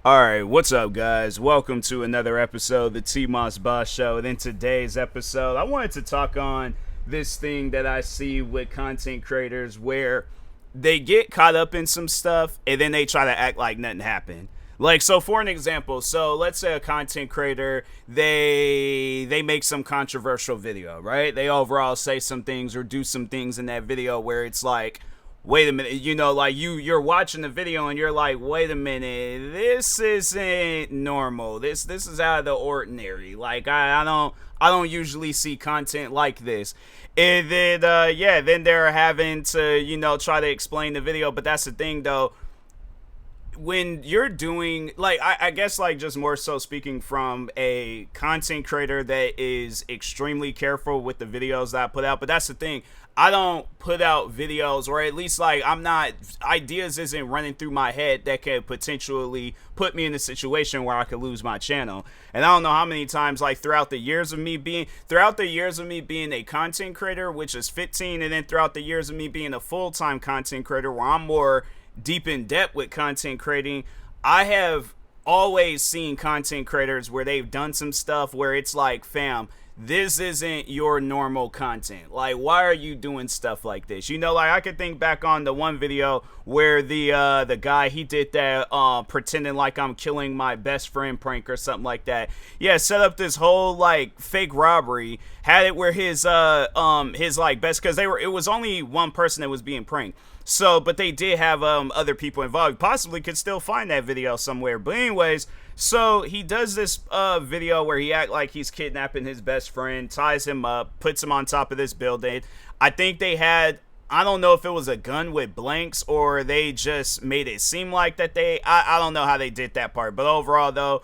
Alright, what's up, guys? Welcome to another episode of the TMossBoss Show. And in today's episode, I wanted to talk on this thing that I see with content creators where they get caught up in some stuff and then they try to act like nothing happened. Like, so for an example, so let's say a content creator, they make some controversial video, right? They overall say some things or do some things in that video where it's like, wait a minute, like you're watching the video and you're like, wait a minute, this isn't normal. This is out of the ordinary. Like I don't usually see content like this. And then then they're having to, try to explain the video. But that's the thing though. When you're doing, like, I guess, like, just more so speaking from a content creator that is extremely careful with the videos that I put out, but that's the thing, I don't put out videos, or at least, like, ideas isn't running through my head that could potentially put me in a situation where I could lose my channel. And I don't know how many times, like, throughout the years of me being a content creator, which is 15, and then throughout the years of me being a full-time content creator where I'm more deep in depth with content creating, I have always seen content creators where they've done some stuff where it's like, fam, this isn't your normal content. Like, why are you doing stuff like this? Like, I could think back on the one video where the guy, he did that pretending like I'm killing my best friend prank or something like that. Yeah, set up this whole like fake robbery, had it where his like best, because it was only one person that was being pranked. So, but they did have other people involved. Possibly could still find that video somewhere. But anyways, so he does this video where he act like he's kidnapping his best friend, ties him up, puts him on top of this building. I think they had, I don't know if it was a gun with blanks or they just made it seem like that I don't know how they did that part. But overall though,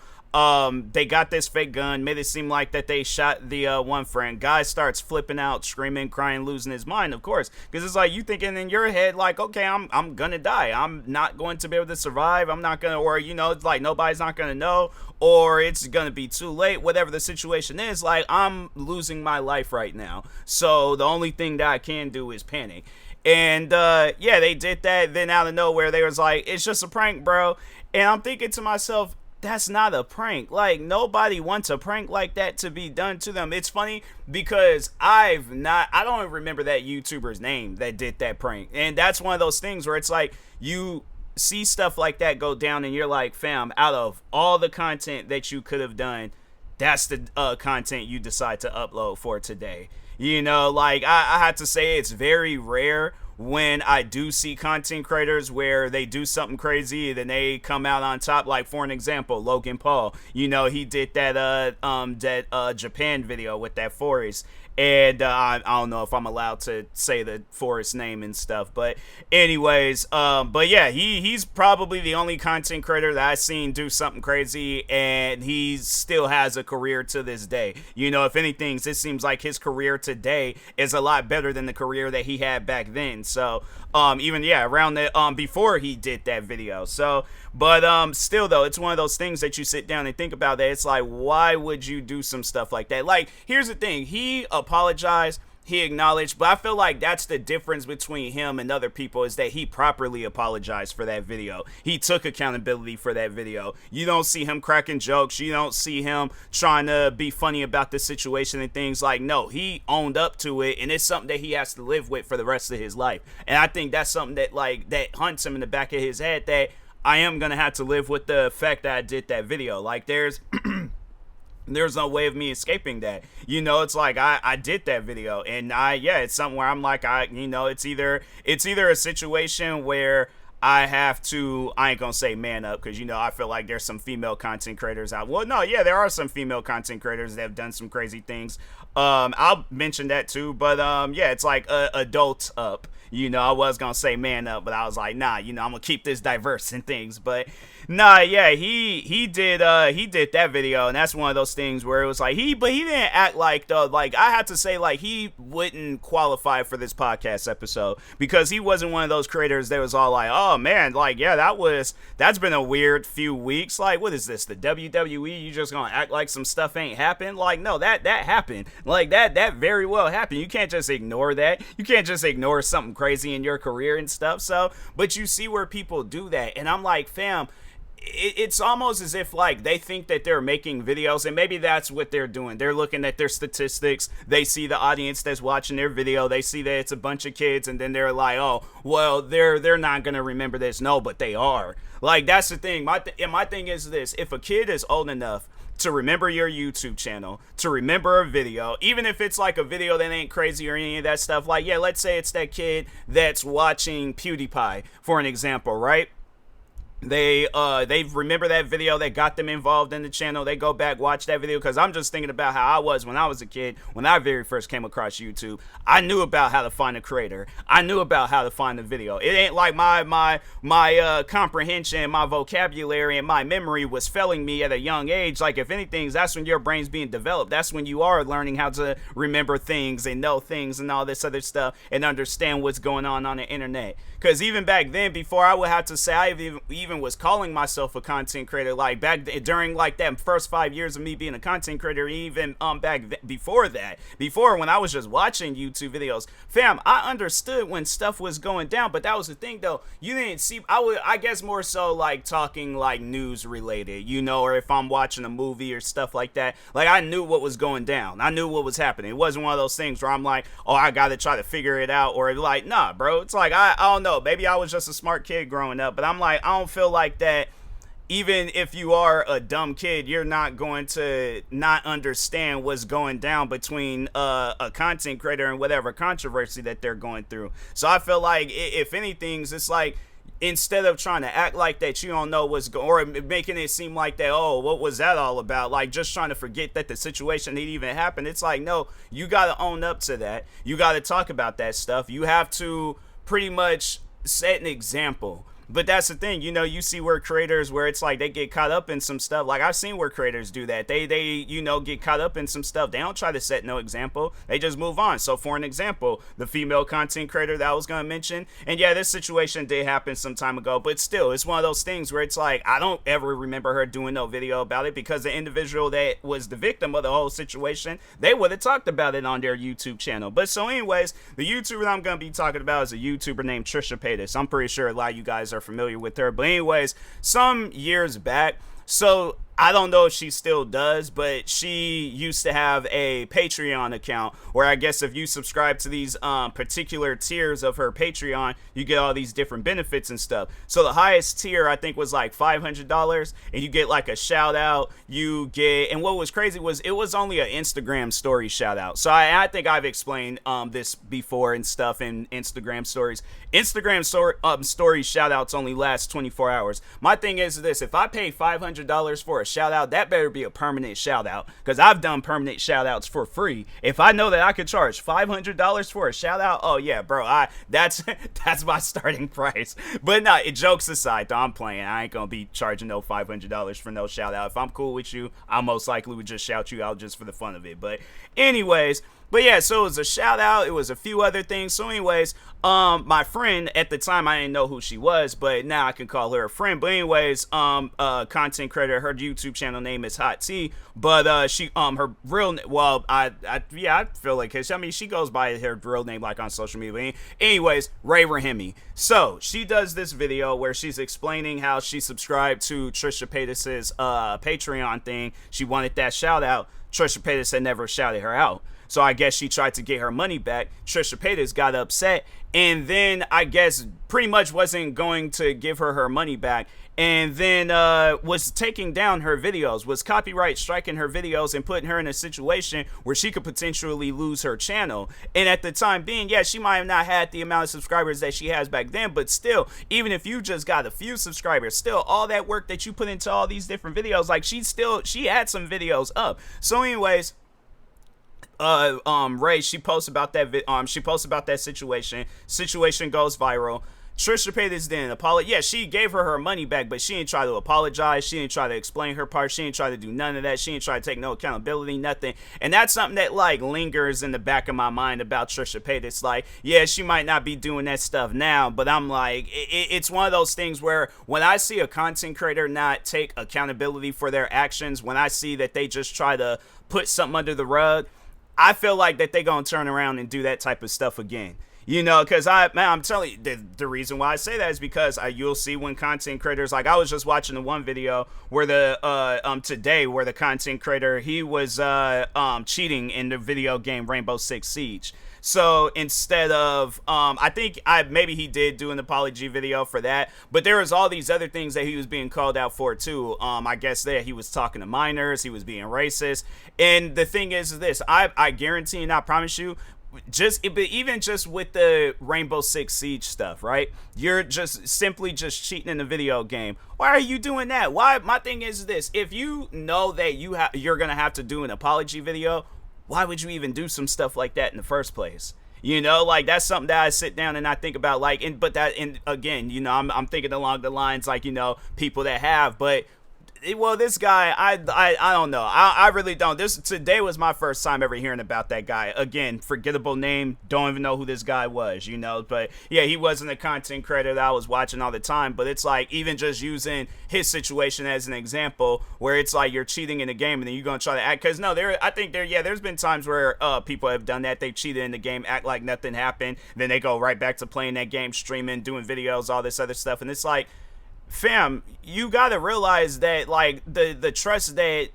they got this fake gun, made it seem like that they shot the one friend. Guy starts flipping out, screaming, crying, losing his mind, of course, because it's like you thinking in your head like, okay, I'm gonna die, I'm not going to be able to survive, I'm not gonna, or it's like nobody's not gonna know, or it's gonna be too late, whatever the situation is. Like, I'm losing my life right now, so the only thing that I can do is panic. And they did that. Then out of nowhere they was like, it's just a prank, bro. And I'm thinking to myself, that's not a prank. Like, nobody wants a prank like that to be done to them. It's funny because I don't even remember that YouTuber's name that did that prank. And that's one of those things where it's like, you see stuff like that go down and you're like, fam, out of all the content that you could have done, that's the content you decide to upload for today. Like, I have to say, it's very rare when I do see content creators where they do something crazy and then they come out on top. Like, for an example, Logan Paul, he did that Japan video with that forest. And I don't know if I'm allowed to say the forest name and stuff, but anyways, but yeah, he's probably the only content creator that I've seen do something crazy, and he still has a career to this day. If anything, it seems like his career today is a lot better than the career that he had back then. So even around the before he did that video. So, but still though, it's one of those things that you sit down and think about, that it's like, why would you do some stuff like that? Like, here's the thing, he apologized, he acknowledged, but I feel like that's the difference between him and other people, is that he properly apologized for that video. He took accountability for that video. You don't see him cracking jokes, you don't see him trying to be funny about the situation and things. Like, no, he owned up to it, and it's something that he has to live with for the rest of his life. And I think that's something that, like, that hunts him in the back of his head, that I am gonna have to live with the fact that I did that video. Like, there's no way of me escaping that. It's like, I did that video, and it's something where I'm like, it's either a situation where I ain't gonna say man up, because I feel like there's some female content creators out. Well, no, yeah, there are some female content creators that have done some crazy things. I'll mention that too, but it's like adult up. I was gonna say man up, but I was like, nah, I'm gonna keep this diverse and things. But nah, yeah, he did that video, and that's one of those things where it was like, but he didn't act like, though, like, I had to say, like, he wouldn't qualify for this podcast episode, because he wasn't one of those creators that was all like, oh man, like, yeah, that's been a weird few weeks. Like, what is this, the WWE? You just gonna act like some stuff ain't happened? Like, no, that happened. Like, that very well happened. You can't just ignore that. You can't just ignore something crazy in your career and stuff. So, but you see where people do that, and I'm like, fam, it's almost as if like they think that they're making videos, and maybe that's what they're doing. They're looking at their statistics. They see the audience that's watching their video. They see that it's a bunch of kids, and then they're like, oh, well, they're not gonna remember this. No, but they are. Like, that's the thing. My thing is this: if a kid is old enough to remember your YouTube channel, to remember a video, even if it's like a video that ain't crazy or any of that stuff, like, yeah, let's say it's that kid that's watching PewDiePie, for an example, right? They remember that video that got them involved in the channel. They go back, watch that video, because I'm just thinking about how I was when I was a kid. When I very first came across YouTube, I knew about how to find a creator. I knew about how to find a video. It ain't like my comprehension, my vocabulary, and my memory was failing me at a young age. Like, if anything, that's when your brain's being developed. That's when you are learning how to remember things and know things and all this other stuff and understand what's going on the internet. Because even back then, before I would have to say I even was calling myself a content creator, like back during like that first 5 years of me being a content creator, even before that, before when I was just watching YouTube videos, fam, I understood when stuff was going down. But that was the thing, though, you didn't see. I guess more so like talking like news related, you know, or if I'm watching a movie or stuff like that, like I knew what was going down. I knew what was happening. It wasn't one of those things where I'm like, oh, I gotta try to figure it out, or like, nah, bro. It's like I don't know. Maybe I was just a smart kid growing up, but I'm like, I don't feel like that. Even if you are a dumb kid, you're not going to not understand what's going down between a content creator and whatever controversy that they're going through. So I feel like, if anything, it's like, instead of trying to act like that you don't know what's going, or making it seem like that, oh, what was that all about? Like, just trying to forget that the situation didn't even happen. It's like, no, you got to own up to that. You got to talk about that stuff. You have to pretty much set an example. But that's the thing, you know, you see where creators, where it's like they get caught up in some stuff. Like, I've seen where creators do that. They you know, get caught up in some stuff. They don't try to set no example. They just move on. So for an example, the female content creator that I was going to mention, and yeah, this situation did happen some time ago, but still, it's one of those things where it's like, I don't ever remember her doing no video about it, because the individual that was the victim of the whole situation, they would have talked about it on their YouTube channel. But so anyways, the YouTuber that I'm going to be talking about is a YouTuber named Trisha Paytas. I'm pretty sure a lot of you guys are familiar with her. But anyways, some years back, so I don't know if she still does, but she used to have a Patreon account where I guess if you subscribe to these particular tiers of her Patreon, you get all these different benefits and stuff. So the highest tier, I think, was like $500, and you get like a shout out. You get, and what was crazy was it was only an Instagram story shout out. So I think I've explained this before and stuff in Instagram stories. Instagram story shout outs only last 24 hours. My thing is this: if I pay $500 for a shout out, that better be a permanent shout out, because I've done permanent shout outs for free. If I know that I could charge $500 for a shout out, oh yeah, bro, that's my starting price. But no, jokes aside, though, I'm playing. I ain't gonna be charging no $500 for no shout out. If I'm cool with you, I most likely would just shout you out just for the fun of it. But anyways, but yeah, so it was a shout out. It was a few other things. So anyways, my friend at the time, I didn't know who she was, but now I can call her a friend. But anyways, content creator, her YouTube channel name is Hot Tea, but she her real, well, I feel like I mean, she goes by her real name like on social media. Anyways, Ray Rahimi. So she does this video where she's explaining how she subscribed to Trisha Paytas's Patreon thing. She wanted that shout out. Trisha Paytas had never shouted her out. So I guess she tried to get her money back. Trisha Paytas got upset, and then I guess pretty much wasn't going to give her money back, and then was taking down her videos, was copyright striking her videos and putting her in a situation where she could potentially lose her channel. And at the time being, yeah, she might have not had the amount of subscribers that she has back then, but still, even if you just got a few subscribers, still all that work that you put into all these different videos, like she had some videos up. So anyways, Ray, she posts about that situation goes viral. Trisha Paytas didn't apologize. Yeah, she gave her money back, but she didn't try to apologize. She didn't try to explain her part. She didn't try to do none of that. She didn't try to take no accountability, nothing. And that's something that like lingers in the back of my mind about Trisha Paytas. Like, yeah, she might not be doing that stuff now, but I'm like, it's one of those things where when I see a content creator not take accountability for their actions, when I see that they just try to put something under the rug, I feel like that they gonna turn around and do that type of stuff again. Because I'm telling you, the reason why I say that is because you'll see when content creators, like I was just watching the one video where today where the content creator, he was cheating in the video game Rainbow Six Siege. So instead of, I think maybe he did do an apology video for that, but there was all these other things that he was being called out for too. I guess that he was talking to minors, he was being racist, and the thing is this: I guarantee and I promise you, even just with the Rainbow Six Siege stuff, right? You're just simply just cheating in the video game. Why are you doing that? Why? My thing is this: if you know that you're gonna have to do an apology video, why would you even do some stuff like that in the first place? Like that's something that I sit down and I think about, like, and again, I'm thinking along the lines, like, people that have, but well, this guy, I don't know. I really don't. Today was my first time ever hearing about that guy. Again, forgettable name. Don't even know who this guy was, But yeah, he wasn't a content creator that I was watching all the time. But it's like, even just using his situation as an example, where it's like you're cheating in the game and then you're gonna try to act. Because no, there's been times where people have done that. They cheated in the game, act like nothing happened, then they go right back to playing that game, streaming, doing videos, all this other stuff, and it's like, fam, you gotta realize that, like, the trust that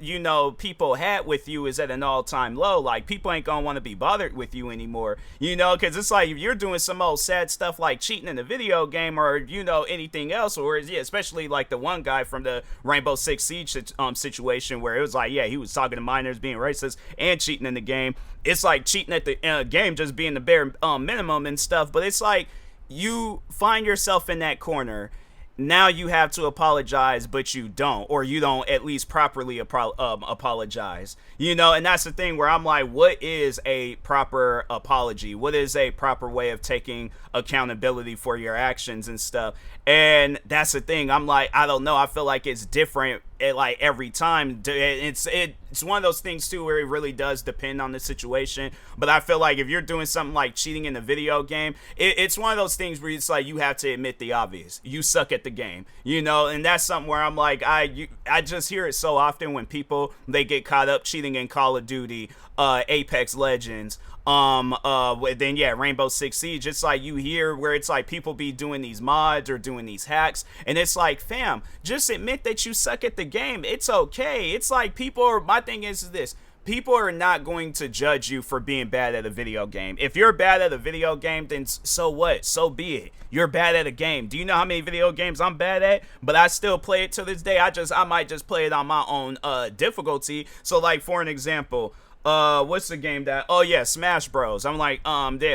people had with you is at an all-time low. Like, people ain't gonna want to be bothered with you anymore, because it's like, if you're doing some old sad stuff like cheating in a video game, or anything else, or yeah, especially like the one guy from the Rainbow Six Siege situation, where it was like, yeah, he was talking to minors, being racist and cheating in the game. It's like cheating at the game just being the bare minimum and stuff. But it's like, you find yourself in that corner. Now you have to apologize, but you don't, or you don't at least properly apologize, and that's the thing where I'm like, what is a proper apology? What is a proper way of taking accountability for your actions and stuff? And that's the thing. I'm like, I don't know. I feel like it's different like every time. It's one of those things too where it really does depend on the situation. But I feel like if you're doing something like cheating in a video game, it's one of those things where it's like you have to admit the obvious. You suck at the game, and that's something where I'm like, I just hear it so often when people, they get caught up cheating in Call of Duty, Apex Legends, then yeah, Rainbow Six Siege. It's like you hear where it's like people be doing these mods or doing these hacks, and it's like, fam, just admit that you suck at the game. It's okay. It's like my thing is this: people are not going to judge you for being bad at a video game. If you're bad at a video game, then so what? So be it. You're bad at a game. Do you know how many video games I'm bad at? But I still play it to this day. I might just play it on my own difficulty. So like, for an example, what's the game that, oh yeah, Smash Bros. I'm like,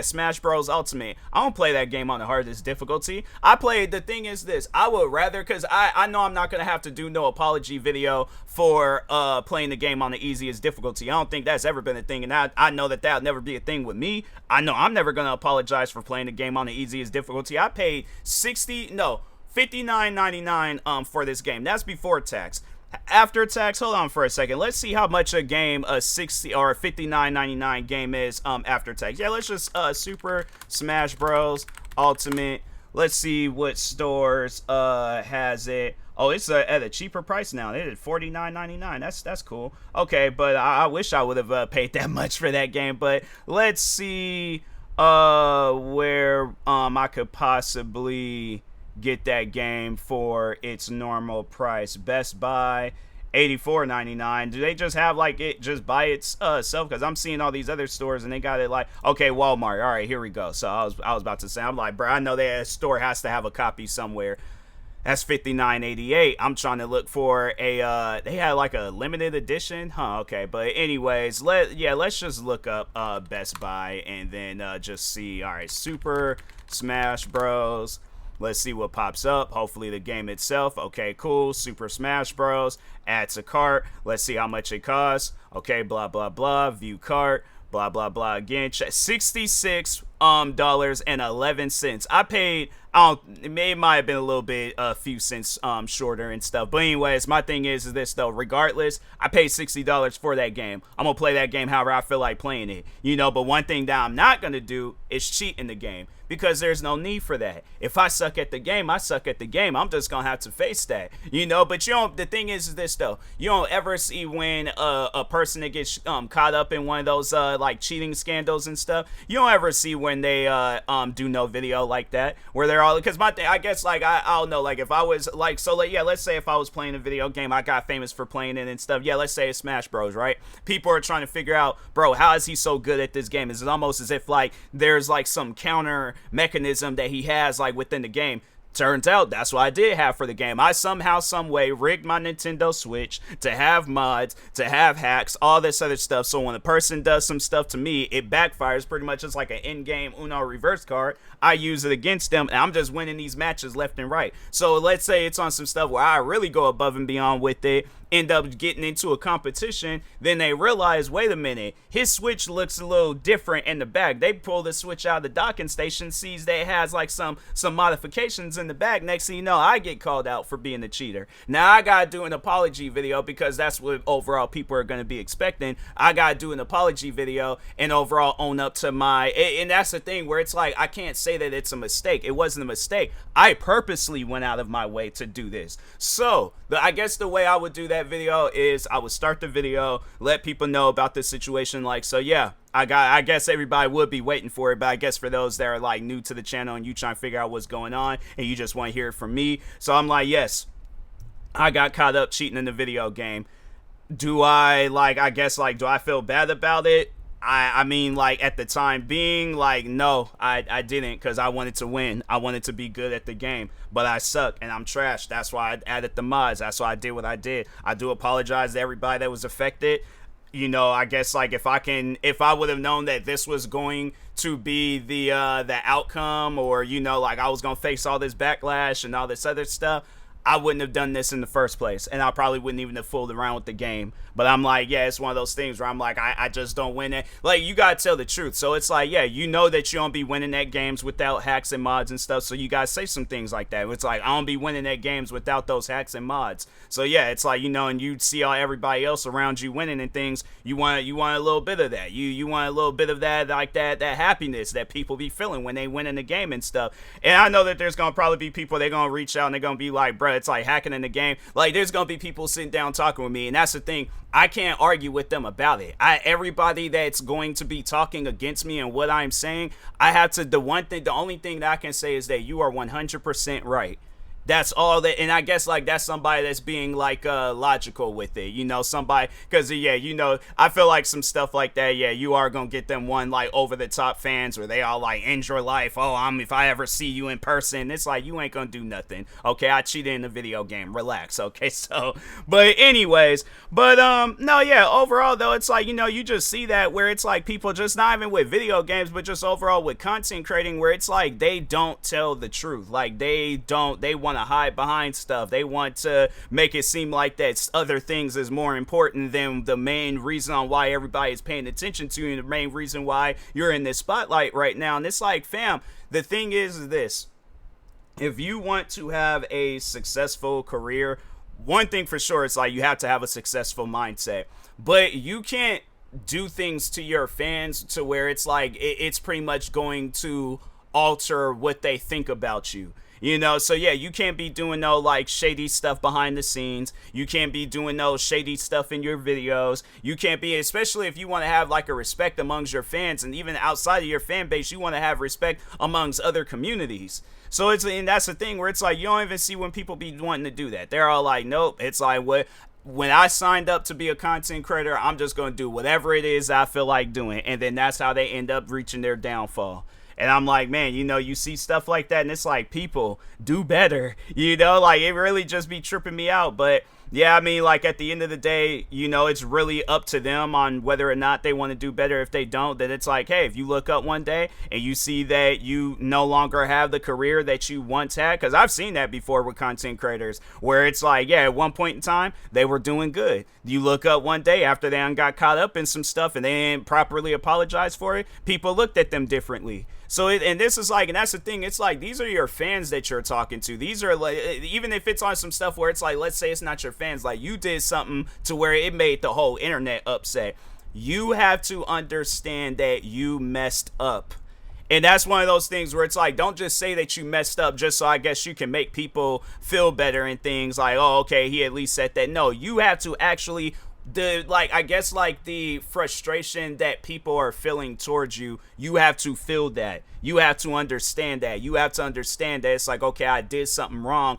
Smash Bros Ultimate. I don't play that game on the hardest difficulty. The thing is this: I would rather, because I know I'm not gonna have to do no apology video for playing the game on the easiest difficulty. I don't think that's ever been a thing, and I know that that'll never be a thing with me. I know I'm never gonna apologize for playing the game on the easiest difficulty. I paid $59.99 for this game. That's before tax. After tax, hold on for a second. Let's see how much a $60 or $59.99 game is after tax. Yeah, let's just Super Smash Bros Ultimate. Let's see what stores has it. Oh, it's at a cheaper price now. They did $49.99. That's cool. Okay, but I wish I would have paid that much for that game. But let's see where I could possibly get that game for its normal price. Best Buy, $84.99. Do they just have like it just by itself? Because I'm seeing all these other stores and they got it like, okay, Walmart. All right, here we go. So I was about to say, I'm like, bro, I know that store has to have a copy somewhere. That's $59.88. I'm trying to look for a they had like a limited edition, okay. But anyways, let's just look up Best Buy and then just see. All right, Super Smash Bros. Let's see what pops up. Hopefully the game itself. Okay, cool. Super Smash Bros. Add to cart. Let's see how much it costs. Okay, blah, blah, blah. View cart. Blah, blah, blah. Again, check. $66.11. I paid, it might have been a little bit, a few cents shorter and stuff. But anyways, my thing is this though. Regardless, I paid $60 for that game. I'm going to play that game however I feel like playing it. But one thing that I'm not going to do is cheat in the game. because there's no need for that. If I suck at the game, I suck at the game. I'm just gonna have to face that, you know. But you don't. The thing is this though. You don't ever see when a person that gets caught up in one of those like cheating scandals and stuff. You don't ever see when they do no video like that where they're all, because my thing, I guess, like I don't know, like if I was like, so like, yeah, let's say if I was playing a video game, I got famous for playing it and stuff. Yeah, let's say it's Smash Bros, right? People are trying to figure out, bro, how is he so good at this game? It's almost as if like there's like some counter mechanism that he has like within the game. Turns out that's what I did have for the game. I somehow, some way rigged my Nintendo Switch to have mods, to have hacks, all this other stuff. So when a person does some stuff to me, it backfires pretty much just like an in-game Uno reverse card. I use it against them, and I'm just winning these matches left and right. So let's say it's on some stuff where I really go above and beyond with it, end up getting into a competition, then they realize, wait a minute, his Switch looks a little different in the back. They pull the Switch out of the docking station, sees that it has like some modifications in the back. Next thing you know, I get called out for being a cheater. Now I gotta do an apology video, because that's what overall people are gonna be expecting. I gotta do an apology video and overall own up to my, and that's the thing where it's like, I can't say that it's a mistake. It wasn't a mistake. I purposely went out of my way to do this. So I guess the way I would do that video is I would start the video, let people know about this situation, like, so yeah, I guess everybody would be waiting for it, but I guess for those that are like new to the channel and you trying to figure out what's going on and you just want to hear it from me, so I'm like, yes, I got caught up cheating in the video game. Do I like, I guess, like, do I feel bad about it? I mean, like, at the time being, like, no, I didn't, because I wanted to win. I wanted to be good at the game, but I suck and I'm trash. That's why I added the mods. That's why I did what I did. I do apologize to everybody that was affected. You know, I guess, like, if I would have known that this was going to be the outcome, or, you know, like, I was going to face all this backlash and all this other stuff, I wouldn't have done this in the first place, and I probably wouldn't even have fooled around with the game. But I'm like, yeah, it's one of those things where I'm like, I just don't win it. Like, you gotta tell the truth. So it's like, yeah, you know that you don't be winning at games without hacks and mods and stuff, so you gotta say some things like that. It's like, I don't be winning at games without those hacks and mods. So yeah, it's like, you know, and you see all everybody else around you winning and things, you want a little bit of that. You want a little bit of that, like that happiness that people be feeling when they win in the game and stuff. And I know that there's gonna probably be people, they're gonna reach out and they're gonna be like, bro, it's like hacking in the game. Like, there's gonna be people sitting down talking with me, and that's the thing, I can't argue with them about it. Everybody that's going to be talking against me and what I'm saying, I have to, the only thing that I can say is that you are 100% right. That's all that, and I guess, like, that's somebody that's being, like, logical with it, you know, somebody, because, yeah, you know, I feel like some stuff like that, yeah, you are gonna get them one, like, over-the-top fans where they all, like, end your life, oh, if I ever see you in person, it's like, you ain't gonna do nothing, okay, I cheated in a video game, relax, okay, so, but anyways, but, no, yeah, overall, though, it's like, you know, you just see that where it's like people just, not even with video games, but just overall with content creating, where it's like, they don't tell the truth, like, they want to hide behind stuff. They want to make it seem like that other things is more important than the main reason on why everybody is paying attention to you, and the main reason why you're in this spotlight right now. And it's like, fam, the thing is this: if you want to have a successful career, one thing for sure is like you have to have a successful mindset, but you can't do things to your fans to where it's like it's pretty much going to alter what they think about you. You know, so yeah, you can't be doing no like shady stuff behind the scenes. You can't be doing no shady stuff in your videos. You can't be, especially if you want to have like a respect amongst your fans, and even outside of your fan base, you want to have respect amongst other communities. So it's, and that's the thing where it's like, you don't even see when people be wanting to do that. They're all like, nope. It's like, when I signed up to be a content creator, I'm just going to do whatever it is I feel like doing. And then that's how they end up reaching their downfall. And I'm like, man, you know, you see stuff like that, and it's like, people, do better, you know, like, it really just be tripping me out. But yeah, I mean, like, at the end of the day, you know, it's really up to them on whether or not they want to do better. If they don't, then it's like, hey, if you look up one day and you see that you no longer have the career that you once had, because I've seen that before with content creators, where it's like, yeah, at one point in time, they were doing good. You look up one day after they got caught up in some stuff and they didn't properly apologize for it, people looked at them differently. So, and this is like, and that's the thing, it's like, these are your fans that you're talking to. These are like, even if it's on some stuff where it's like, let's say it's not your fans, like you did something to where it made the whole internet upset. You have to understand that you messed up. And that's one of those things where it's like, don't just say that you messed up just so I guess you can make people feel better and things like, oh, okay, he at least said that. No, you have to actually, the like, I guess like the frustration that people are feeling towards you, you have to feel that. You have to understand that. You have to understand that it's like, okay, I did something wrong.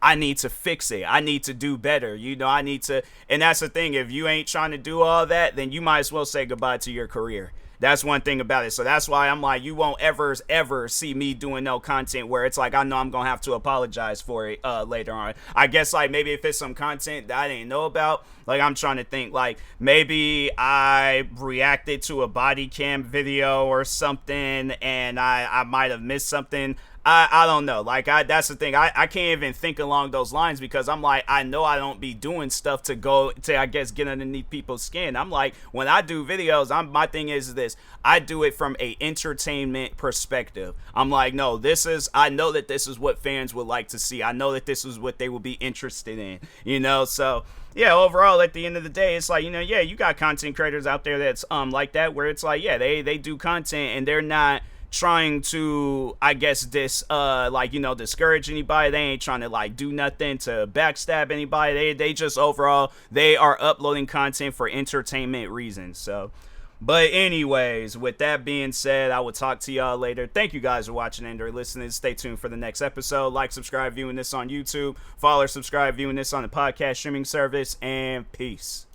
I need to fix it. I need to do better. I need to. And that's the thing. If you ain't trying to do all that, then you might as well say goodbye to your career. That's one thing about it. So that's why I'm like, you won't ever see me doing no content where it's like, I know I'm going to have to apologize for it later on. I guess like maybe if it's some content that I didn't know about, like I'm trying to think like maybe I reacted to a body cam video or something and I might have missed something. I don't know. Like that's the thing. I can't even think along those lines because I'm like, I know I don't be doing stuff to go to, I guess, get underneath people's skin. I'm like, when I do videos, my thing is this. I do it from a entertainment perspective. I'm like, no, I know that this is what fans would like to see. I know that this is what they will be interested in, so yeah, overall, at the end of the day, it's like, yeah, you got content creators out there that's like that, where it's like, yeah, they do content and they're not trying to, I guess, discourage anybody. They ain't trying to like do nothing to backstab anybody. They just overall, they are uploading content for entertainment reasons. So, but anyways, with that being said, I will talk to y'all later. Thank you guys for watching and or listening. Stay tuned for the next episode. Like, subscribe, viewing this on YouTube. Follow or subscribe, viewing this on the podcast streaming service. And peace.